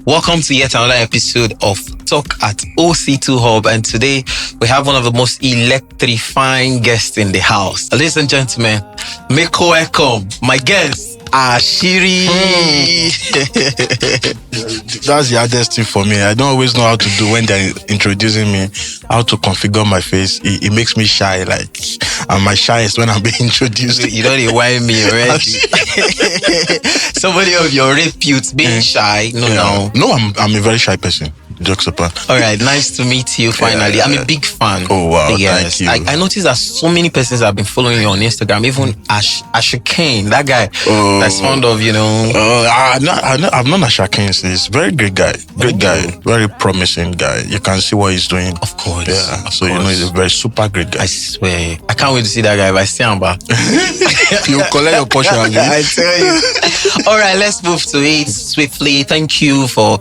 Welcome to yet another episode of Talk at OC2 Hub, and today we have one of the most electrifying guests in the house. Ladies and gentlemen, make welcome my guest, Asiri. That's the hardest thing for me. I don't always know how to do when they're introducing me, how to configure my face. It makes me shy, and my shy is when I'm being introduced. You don't whine me already. Somebody of your repute being shy. No. No, I'm a very shy person. Jokes apart. All right, nice to meet you finally. Yeah. I'm a big fan. Oh wow, yes. thank you. I noticed that so many persons have been following you on Instagram. Even Asiri Kane, that guy that's fond of, I've known Asiri Kane. He's a very great guy. Very promising guy. You can see what he's doing. Of course. Yeah. Of so course. he's a very super great guy. I swear. I can't wait to see that guy if I see him back. You collect your portion. I tell you. All right, let's move to it swiftly. Thank you for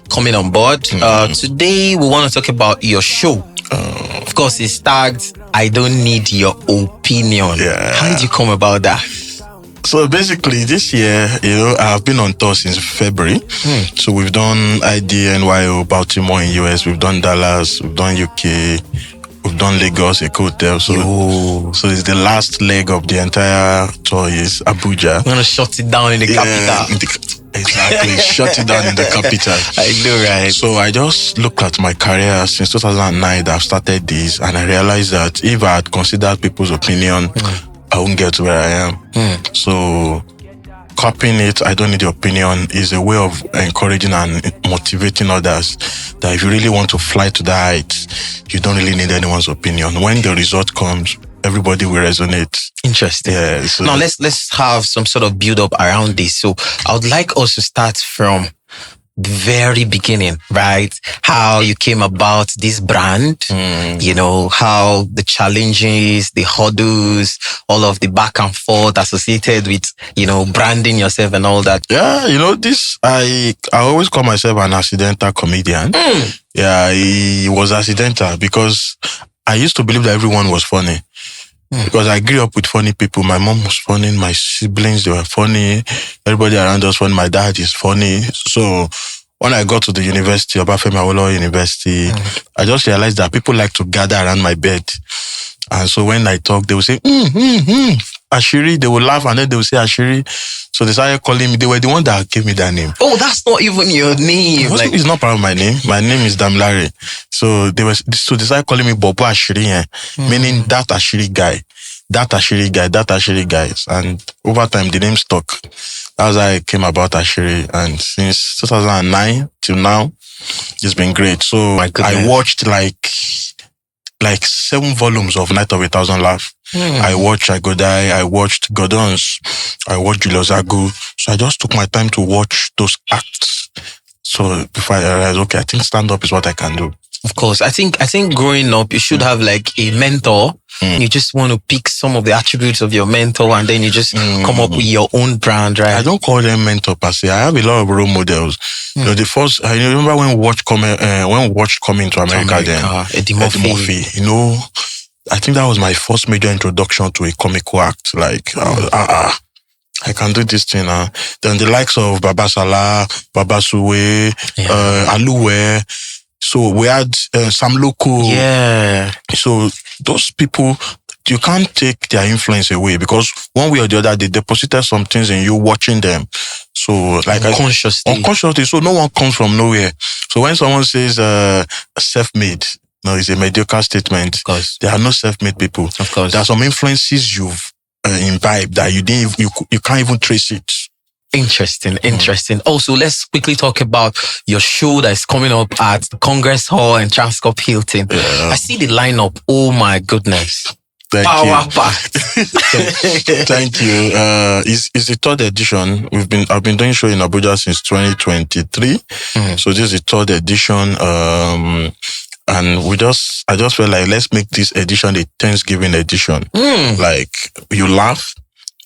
coming on board. Today we want to talk about your show. Of course, it's tagged I Don't Need Your Opinion. Yeah. How did you come about that? So basically this year, I've been on tour since February. So we've done IDNYO, Baltimore in US, we've done Dallas, we've done UK, we've done Lagos, a hotel. So it's the last leg of the entire tour is Abuja. I'm gonna shut it down in the capital. Exactly, shut it down in the capital. I know, right? So I just looked at my career since 2009 that I've started this, and I realized that if I had considered people's opinion, I wouldn't get to where I am. So copying it, I don't need your opinion, is a way of encouraging and motivating others that if you really want to fly to the heights, you don't really need anyone's opinion. When the result comes, everybody will resonate. Interesting. Yeah. So now let's have some sort of build up around this. So I would like us to start from the very beginning, right? How you came about this brand, how the challenges, the hurdles, all of the back and forth associated with, branding yourself and all that. Yeah, I always call myself an accidental comedian. Yeah, it was accidental because I used to believe that everyone was funny. Because I grew up with funny people. My mom was funny. My siblings, they were funny. Everybody around us funny. My dad is funny. So when I got to the university, Obafemi Awolowo University, I just realized that people like to gather around my bed. And so when I talk, they would say, Asiri. They would laugh and then they would say Asiri. So they started calling me. They were the one that gave me that name. Oh, that's not even your name. It's not part of my name. My name is Damilare. So they started calling me Bobo Asiri, meaning that Asiri guy. That Asiri guys. And over time, the name stuck. That's how I came about Asiri. And since 2009 till now, it's been great. So I watched like 7 volumes of Night of 1,000 Laughs. I watched I Go Die, I watched Godons, I watched Julius Agu. So I just took my time to watch those acts. So before I realized, okay, I think stand-up is what I can do. Of course. I think growing up, you should have like a mentor. You just want to pick some of the attributes of your mentor and then you just come up with your own brand, right? I don't call them mentor per se. I have a lot of role models. The first, I remember when Watch coming to America then, Eddie Murphy. I think that was my first major introduction to a comical act. I can do this thing. Then the likes of Baba Salah, Baba Suwe, Aluwe. So we had Sam Loco. Yeah. So those people, you can't take their influence away because one way or the other, they deposited some things in you watching them. So unconsciously. So no one comes from nowhere. So when someone says self-made, no, it's a mediocre statement. Of course. There are no self-made people. Of course. There are some influences you've imbibed that you can't even trace it. Interesting. Also, let's quickly talk about your show that is coming up at Congress Hall and Transcorp Hilton. Yeah. I see the lineup. Oh my goodness. Power packed. Thank you. It's the 3rd edition. I've been doing show in Abuja since 2023. So this is the 3rd edition. And I just felt like, let's make this edition a Thanksgiving edition. Like, you laugh,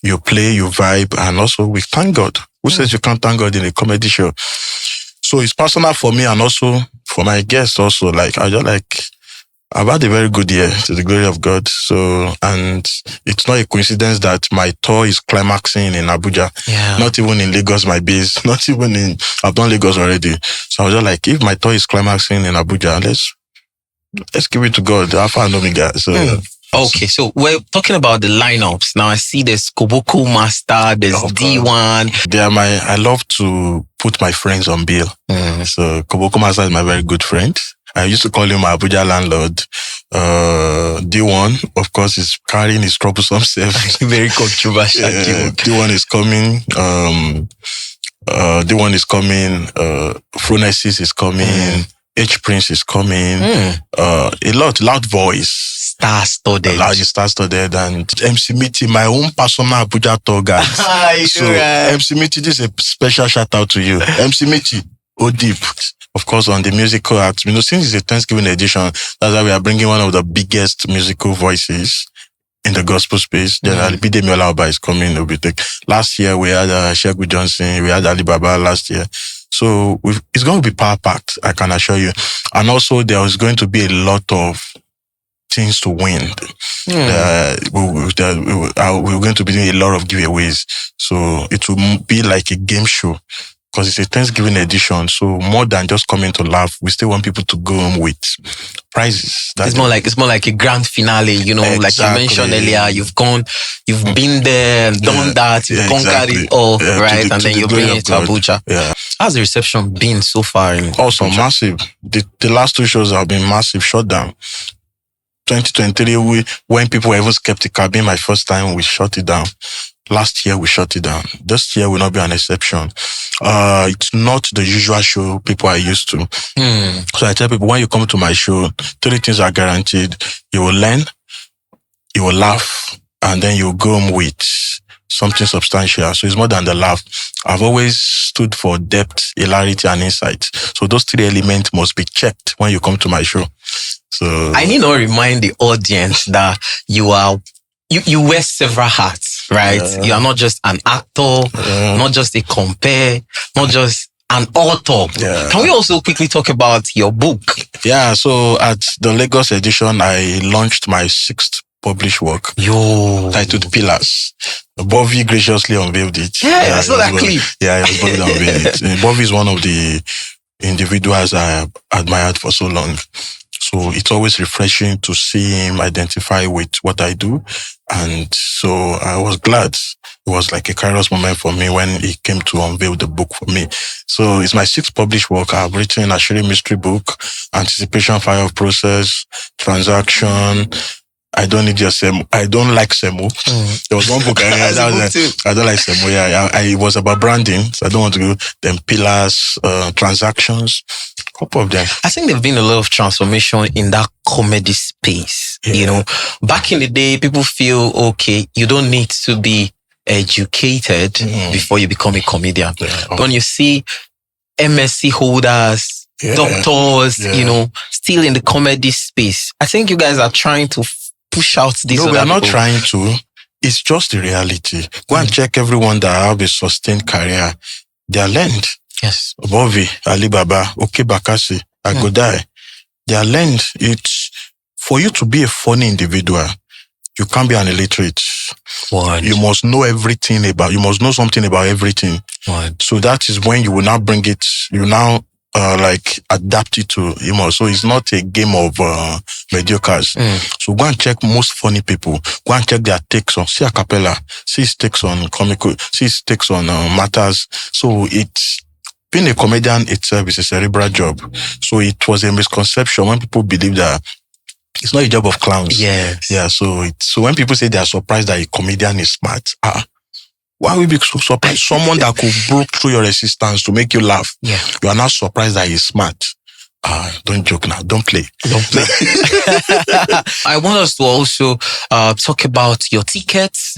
you play, you vibe, and also we thank God. Who says you can't thank God in a comedy show? So it's personal for me and also for my guests also. Like, I just like, I've had a very good year, to the glory of God. So, and it's not a coincidence that my tour is climaxing in Abuja. Yeah. Not even in Lagos, my base. Not even I've done Lagos already. So I was just like, if my tour is climaxing in Abuja, let's give it to God, Alpha and Omega. So. Okay, so we're talking about the lineups. Now I see there's Koboko Master, there's D1. I love to put my friends on bill. So Koboko Master is my very good friend. I used to call him my Abuja landlord. D1, of course, is carrying his troublesome self. Very controversial. D1 is coming. D1 is coming. Phronesis is coming. H Prince is coming. A lot, loud voice. Star-studded. And MC Mitty, my own personal Abuja tour guide. So MC Mitty, this is a special shout out to you. MC Mitty, deep. Of course, on the musical act, since it's a Thanksgiving edition, that's why we are bringing one of the biggest musical voices in the gospel space. Then Alibide Miolauba is coming. Last year, we had Shegu Johnson, we had Ali Baba last year. So it's going to be power-packed, I can assure you. And also, there is going to be a lot of things to win. We're going to be doing a lot of giveaways. So it will be like a game show. Because it's a Thanksgiving edition, so more than just coming to laugh, we still want people to go home with prizes. It's more like a grand finale, exactly. Like you mentioned earlier, you've been there and done that, you've conquered it all, right? And then you bring it to Abuja. Yeah. How's the reception been so far? Also massive. The last 2 shows have been massive. Shut down. 2023, when people were even skeptical, being my first time, we shut it down. Last year, we shut it down. This year will not be an exception. It's not the usual show people are used to. So I tell people, when you come to my show, 3 things are guaranteed. You will learn, you will laugh, and then you'll go home with something substantial. So it's more than the laugh. I've always stood for depth, hilarity, and insight. So those 3 elements must be checked when you come to my show. So I need not remind the audience that you wear several hats, right? You are not just an actor, not just a compere, not just an author. Can we also quickly talk about your book? Yeah, so at the Lagos edition, I launched my 6th published work titled Pillars. Bobby graciously unveiled it. I saw that clip. Yeah, it was Bobby that unveiled it. Bobby is one of the individuals I admired for so long. So it's always refreshing to see him identify with what I do. And so I was glad. It was like a kairos moment for me when he came to unveil the book for me. So it's my 6th published work. I've written Asiri mystery book, Anticipation, Fire of Process, Transaction. I don't need your Semo. I don't like Semo. There was one book I don't like Semo. It was about branding. So I don't want to go. Then Pillars, Transactions. Couple of them. I think there've been a lot of transformation in that comedy space. Back in the day, people feel, okay, you don't need to be educated before you become a comedian. But when you see MSc holders, doctors, still in the comedy space, I think you guys are trying to push out this. No, we are not trying to. It's just the reality. Go and check everyone that have a sustained career. They are learned. Yes. Bovi, Alibaba, Bakasi, Agodai. They are learned. It's for you to be a funny individual. You can't be an illiterate. What? You must know you must know something about everything. What? So that is when you will now bring it, you now adapt it to humor. So it's not a game of mediocres. So go and check most funny people. Go and check their takes on, see a cappella, see his takes on comical, see his takes on matters. So it's, being a comedian itself is a cerebral job. So it was a misconception when people believe that it's not a job of clowns. Yes. Yeah. So when people say they are surprised that a comedian is smart, why would we be so surprised? Someone that could break through your resistance to make you laugh. Yeah. You are not surprised that he's smart. Don't joke now. Don't play. I want us to also talk about your tickets.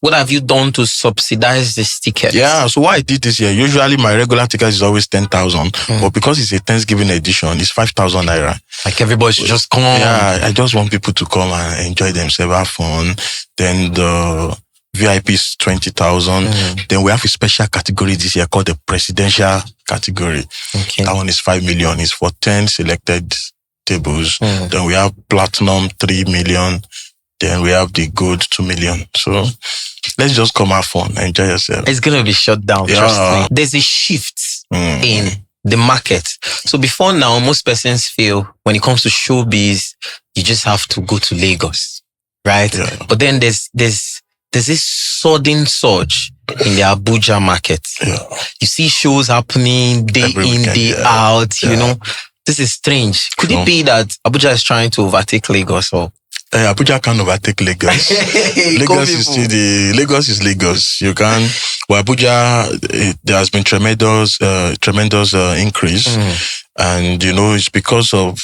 What have you done to subsidize this ticket? Yeah, so what I did this year, usually my regular ticket is always 10,000, but because it's a Thanksgiving edition, it's 5,000 naira. Like everybody should just come. Yeah, I just want people to come and enjoy themselves, have fun. Then the VIP is 20,000. Then we have a special category this year called the presidential category. Okay. That one is 5 million. It's for 10 selected tables. Then we have platinum 3 million. Then we have the gold 2 million. So let's just come have fun, enjoy yourself. It's going to be shut down, trust me. There's a shift in the market. So before now, most persons feel when it comes to showbiz, you just have to go to Lagos, right? Yeah. But then there's this sudden surge in the Abuja market. Yeah. You see shows happening day every in, weekend, day out, you know. This is strange. Could it be that Abuja is trying to overtake Lagos or? Abuja can't overtake Lagos. Lagos is still Lagos is Lagos. You can. Well, Abuja, there has been tremendous increase, and you know it's because of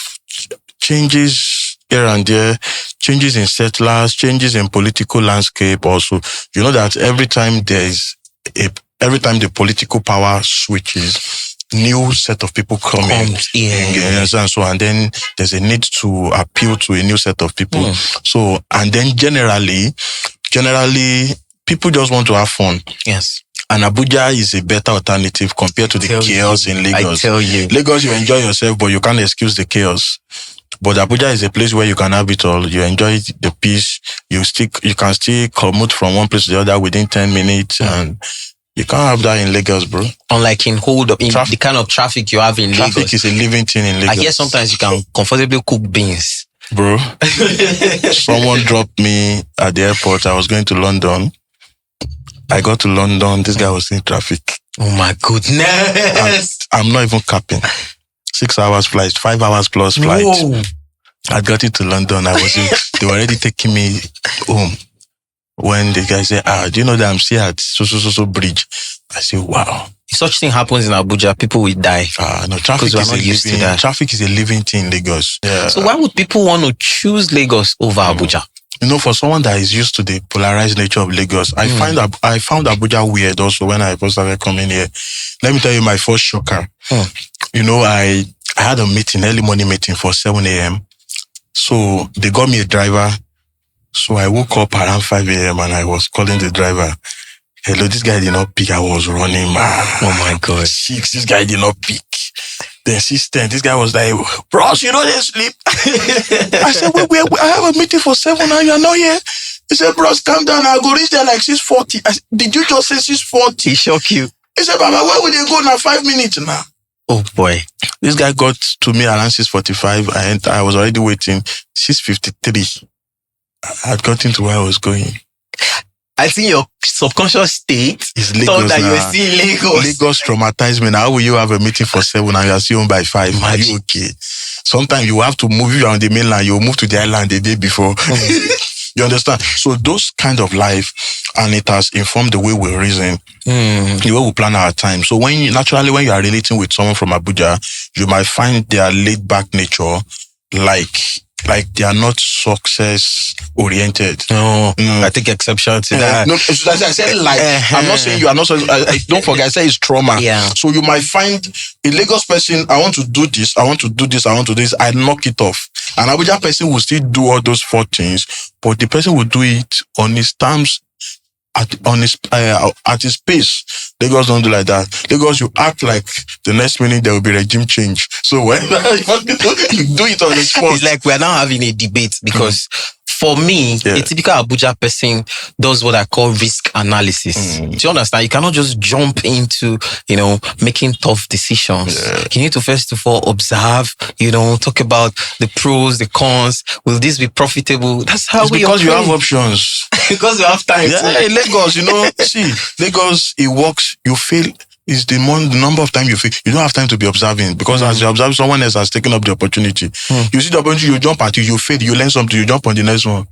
changes here and there, changes in settlers, changes in political landscape. Also, you know that every time the political power switches, new set of people come in, and so, and then there's a need to appeal to a new set of people. So, and then generally, people just want to have fun. Yes. And Abuja is a better alternative compared to the chaos in Lagos. I tell you. Lagos, you enjoy yourself, but you can't excuse the chaos. But Abuja is a place where you can have it all. You enjoy the peace. You can still commute from one place to the other within 10 minutes. And you can't have that in Lagos, bro. Unlike in the kind of traffic you have in Lagos. Traffic is a living thing in Lagos. I guess sometimes you can comfortably cook beans. Bro, someone dropped me at the airport. I was going to London. I got to London. This guy was in traffic. Oh my goodness. I'm not even capping. 6 hours flight, 5 hours plus flight. Whoa. I got into London. They were already taking me home. When the guy said, do you know that I'm still at so bridge? I said, wow. If such thing happens in Abuja, people will die. No, traffic is a living thing in Lagos. Yeah. So why would people want to choose Lagos over Abuja? You know, for someone that is used to the polarized nature of Lagos, I found Abuja weird also when I first started coming here. Let me tell you my first shocker. You know, I had a meeting, early morning meeting for 7 a.m. So they got me a driver. So I woke up around 5 a.m. and I was calling the driver. Hello, this guy did not pick. I was running, man. Oh my God. 6, this guy did not pick. Then 6:10, this guy was like, bros, you don't sleep. I said, wait, I have a meeting for 7 and you're not here. He said, bros, calm down. I'll go reach there like 6:40. I said, did you just say 6:40? He shocked you. He said, Baba, where will they go now? 5 minutes now. Oh boy. This guy got to me around 6:45. I was already waiting. 6:53. I had gotten to where I was going. I think your subconscious state is Lagos thought that you were seeing Lagos. Lagos traumatized me. Now, how will you have a meeting for 7 and you are still home by 5? Are you okay? Sometimes you have to move. If you're on the mainland, you move to the island the day before. You understand? So those kind of life, and it has informed the way we reason, the way we plan our time. So when you are relating with someone from Abuja, you might find their laid back nature like they are not success oriented. No, I take exception to that. No, as I said, I'm not saying you are not. Don't forget, I say it's trauma. Yeah. So you might find a Lagos person. I want to do this. I want to do this. I want to do this. I knock it off. An Abuja person will still do all those 4 things, but the person will do it on his terms, at his pace. Lagos don't do like that. Lagos, you act like the next minute there will be regime change. So when you do it on the spot. It's like we're now having a debate because for me, a typical Abuja person does what I call risk analysis. Do you understand? You cannot just jump into, making tough decisions. Yeah. You need to first of all observe, talk about the pros, the cons. Will this be profitable? That's how because you have options. Because you have time. Yeah, in Lagos, see, Lagos, it works. You fail. Is the number of time you fail. You don't have time to be observing because as you observe, someone else has taken up the opportunity. You see the opportunity, you jump at it, you fail, you learn something, you jump on the next one.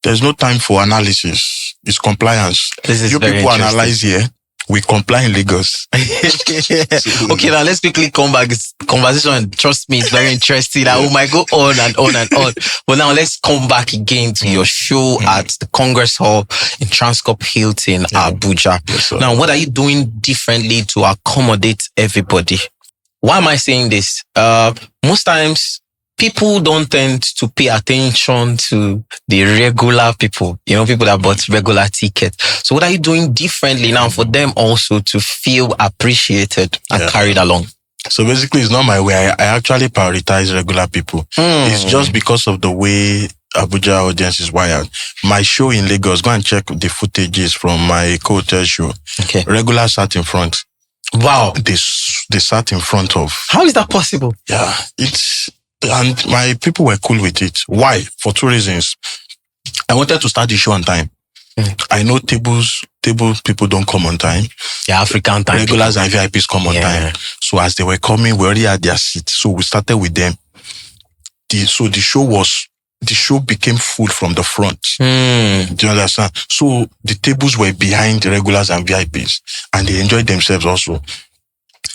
There's no time for analysis. It's compliance. You people analyze here. We comply in Lagos. Okay, now let's quickly come back. This conversation, trust me, is very interesting. I might go on and on and on. But now let's come back again to your show at the Congress Hall in Transcorp Hilton Abuja. Yes, now, what are you doing differently to accommodate everybody? Why am I saying this? Most times, people don't tend to pay attention to the regular people, people that bought regular tickets. So what are you doing differently now for them also to feel appreciated and carried along? So basically, it's not my way. I actually prioritize regular people. It's just because of the way Abuja audience is wired. My show in Lagos, go and check the footages from my hotel show. Okay. Regular sat in front. Wow. They sat in front of. How is that possible? Yeah, and my people were cool with it. Why? For 2 reasons. I wanted to start the show on time. I know table people don't come on time. Yeah, African time. Regulars and VIPs come on time. So as they were coming, we already had their seats. So we started with them. The show became full from the front. Do you understand? So the tables were behind the regulars and VIPs, and they enjoyed themselves also.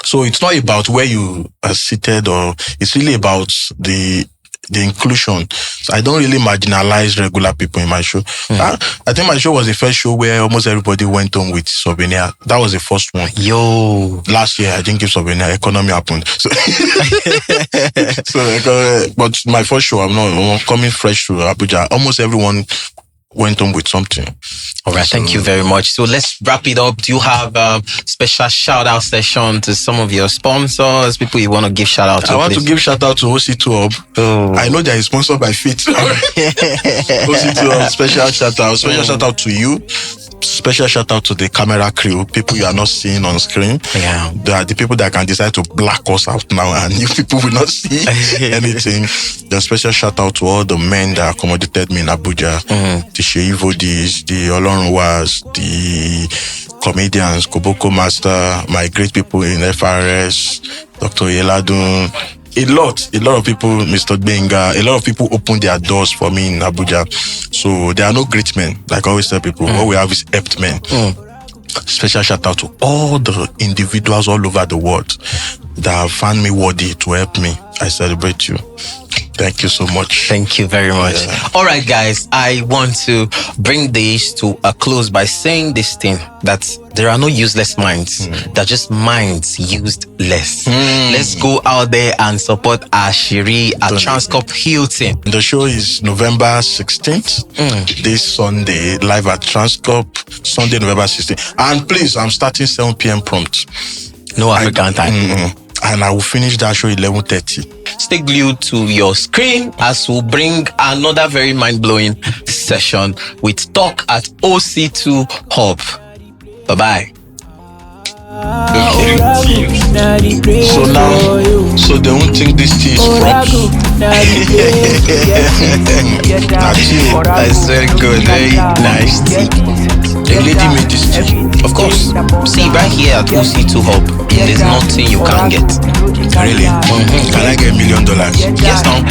So it's not about where you are seated, or it's really about the inclusion. So I don't really marginalize regular people in my show. I think my show was the first show where almost everybody went home with souvenir. That was the first one. Yo. Last year, I didn't give souvenir. Economy happened. So, but my first show, I'm coming fresh to Abuja. Almost everyone went home with something. All right, thank you very much. So let's wrap it up. Do you have a special shout out session to some of your sponsors, people you want to give shout out to? I want to give shout out to OC2 Hub. I know they are sponsored by Fit. OC2 Hub, special shout out. Special shout out to you. Special shout out to the camera crew, people you are not seeing on screen. Yeah. They are the people that can decide to black us out now, and you people will not see anything. The special shout out to all the men that accommodated me in Abuja. The Sheivodis, the Olorunwas, the comedians, Koboko Master, my great people in FRS, Dr. Yeladun. A lot of people, Mr. Benga, a lot of people opened their doors for me in Abuja. So there are no great men. Like I always tell people, what we have is helped men. Special shout out to all the individuals all over the world that have found me worthy to help me. I celebrate you. Thank you so much. Thank you very much. Yeah. All right, guys, I want to bring this to a close by saying this thing, that there are no useless minds. They're just minds used less. Let's go out there and support Asiri at Transcorp Hilton. The show is November 16th, this Sunday, live at Transcorp, Sunday, November 16th. And please, I'm starting 7 p.m. prompt. No African time. And I will finish that show 11:30. Stay glued to your screen as we'll bring another very mind-blowing session with Talk at OC2 Hub. Bye-bye. Okay. So they won't think this tea is props. That's very good, very nice tea. The lady made this tea. Of course. See, right here at OC2 Hub, there's nothing you can't get. Really? Can I get $1 million? Yes, now.